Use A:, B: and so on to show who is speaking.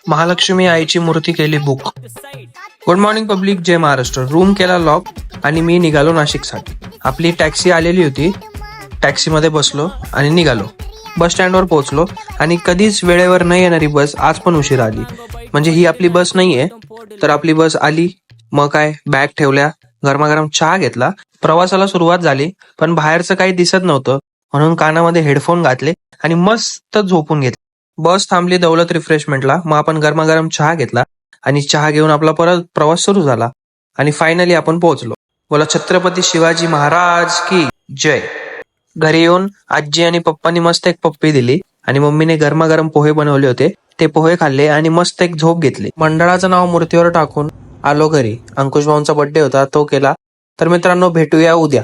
A: महालक्ष्मी आईची मूर्ती केली बुक. गुड मॉर्निंग पब्लिक, जय महाराष्ट्र. रूम केला लॉक आणि मी निघालो नाशिकसाठी. आपली टॅक्सी आलेली होती, टॅक्सीमध्ये बसलो आणि निघालो. बस स्टँडवर पोहोचलो आणि कधीच वेळेवर न येणारी बस आज पण उशिरा आली. म्हणजे ही आपली बस नाहीये, तर आपली बस आली. मग काय, बॅग ठेवल्या, गरमागरम चहा घेतला. प्रवासाला सुरुवात झाली, पण बाहेरचं काही दिसत नव्हतं, म्हणून कानामध्ये हेडफोन घातले आणि मस्त झोपून घेतले. बस थांबली दौलत रिफ्रेशमेंटला. मग आपण गरमागरम चहा घेतला आणि चहा घेऊन आपला परत प्रवास सुरू झाला आणि फायनली आपण पोहोचलो. बोला छत्रपती शिवाजी महाराज की जय. घरी येऊन आजी आणि पप्पांनी मस्त एक पप्पी दिली आणि मम्मीने गरमागरम पोहे बनवले होते. ते पोहे खाल्ले आणि मस्त एक झोप घेतली. मंडळाचं नाव मूर्तीवर टाकून आलो घरी. अंकुश भाऊंचा बर्थडे होता, तो केला. तर मित्रांनो, भेटूया उद्या.